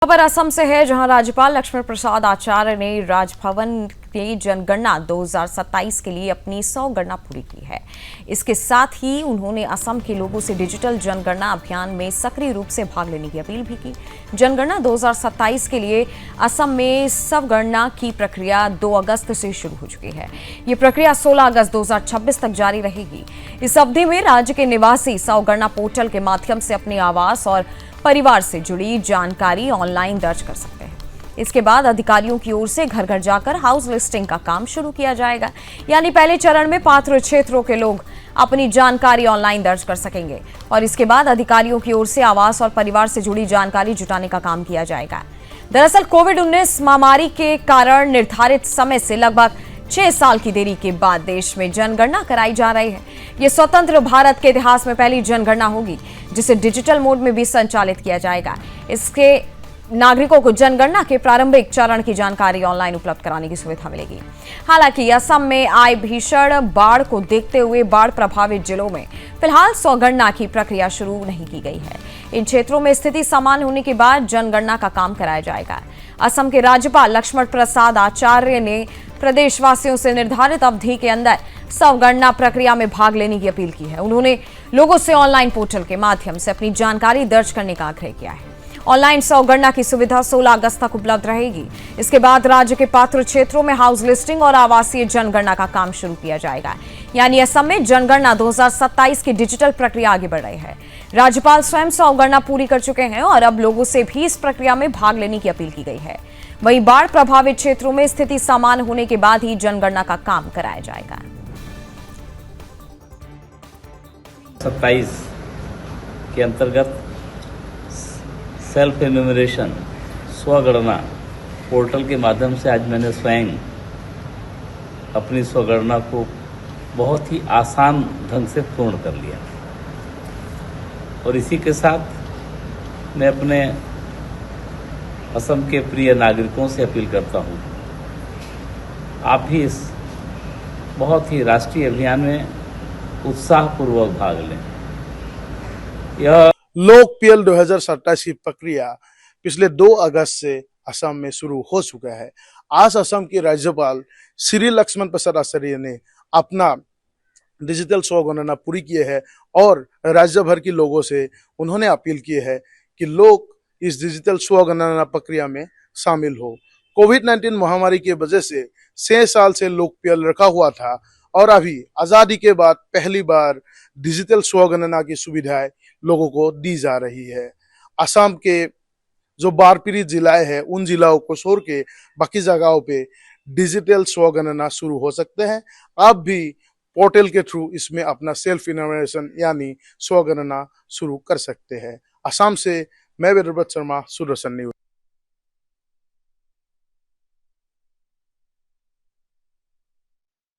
खबर असम से है, जहां राज्यपाल लक्ष्मण प्रसाद आचार्य ने राजभवन में जनगणना 2027 के लिए अपनी 100 गणना पूरी की है। इसके साथ ही उन्होंने असम के लोगों से डिजिटल जनगणना अभियान में सक्रिय रूप से भाग लेने की अपील भी की। जनगणना 2027 के लिए असम में स्वगणना की प्रक्रिया 2 अगस्त से शुरू हो चुकी है। ये प्रक्रिया 16 अगस्त 2026 तक जारी रहेगी। इस अवधि में राज्य के निवासी स्वगणना पोर्टल के माध्यम से अपने आवास और परिवार से जुड़ी जानकारी ऑनलाइन दर्ज कर सकते हैं। इसके बाद अधिकारियों की ओर से घर घर जाकर हाउस लिस्टिंग का काम शुरू किया जाएगा। यानी पहले चरण में पात्र क्षेत्रों के लोग अपनी जानकारी ऑनलाइन दर्ज कर सकेंगे और इसके बाद अधिकारियों की ओर से आवास और परिवार से जुड़ी जानकारी जुटाने का काम किया जाएगा। दरअसल कोविड-19 महामारी के कारण निर्धारित समय से लगभग 6 साल की देरी के बाद देश में जनगणना कराई जा रही है। ये स्वतंत्र भारत के इतिहास में पहली जनगणना होगी जिसे डिजिटल मोड में भी संचालित किया जाएगा। इसके नागरिकों को जनगणना के प्रारंभिक चरण की जानकारी ऑनलाइन उपलब्ध कराने की सुविधा मिलेगी। हालांकि असम में आए भीषण बाढ़ को देखते हुए बाढ़ प्रभावित जिलों में फिलहाल स्वगणना की प्रक्रिया शुरू नहीं की गई है। इन क्षेत्रों में स्थिति सामान्य होने के बाद जनगणना का काम कराया जाएगा। असम के राज्यपाल लक्ष्मण प्रसाद आचार्य ने प्रदेशवासियों से निर्धारित अवधि के अंदर स्वगणना प्रक्रिया में भाग लेने की अपील की है। उन्होंने लोगों से ऑनलाइन पोर्टल के माध्यम से अपनी जानकारी दर्ज करने का आग्रह किया है। ऑनलाइन स्वगणना की सुविधा 16 अगस्त तक उपलब्ध रहेगी। इसके बाद राज्य के पात्र क्षेत्रों में हाउस लिस्टिंग और आवासीय जनगणना का काम शुरू किया जाएगा। यानी असम में जनगणना 2027 की डिजिटल प्रक्रिया आगे बढ़ रही है। राज्यपाल स्वयं स्वगणना पूरी कर चुके हैं और अब लोगों से भी इस प्रक्रिया में भाग लेने की अपील की गई है। वहीं बाढ़ प्रभावित क्षेत्रों में स्थिति सामान्य होने के बाद ही जनगणना का काम कराया जाएगा। 27 के अंतर्गत सेल्फ एन्यूमरेशन स्वगणना पोर्टल के माध्यम से आज मैंने स्वयं अपनी स्वगणना को बहुत ही आसान ढंग से पूर्ण कर लिया और इसी के साथ मैं अपने असम के प्रिय नागरिकों से अपील करता हूँ, आप भी इस बहुत ही राष्ट्रीय अभियान में उत्साहपूर्वक भाग लें। यह लोकपाल 2027 की प्रक्रिया पिछले 2 अगस्त से असम में शुरू हो चुका है। आज असम के राज्यपाल श्री लक्ष्मण प्रसाद आचार्य ने अपना डिजिटल स्वगणना पूरी की है और राज्य भर के लोगों से उन्होंने अपील की है कि लोग इस डिजिटल स्वगणना प्रक्रिया में शामिल हो। कोविड-19 महामारी की वजह से 6 साल से लोकपाल रखा हुआ था और अभी आजादी के बाद पहली बार डिजिटल स्वगणना की सुविधाएं लोगों को दी जा रही है। असम के जो बाढ़ पीड़ित जिलाएं हैं उन जिलाओं को छोड़ के बाकी जगहों पे डिजिटल स्वगणना शुरू हो सकते हैं। आप भी पोर्टल के थ्रू इसमें अपना सेल्फ इनोवेशन यानी स्वगणना शुरू कर सकते हैं। असम से मैं वीरभद्र शर्मा, सुदर्शन न्यूज।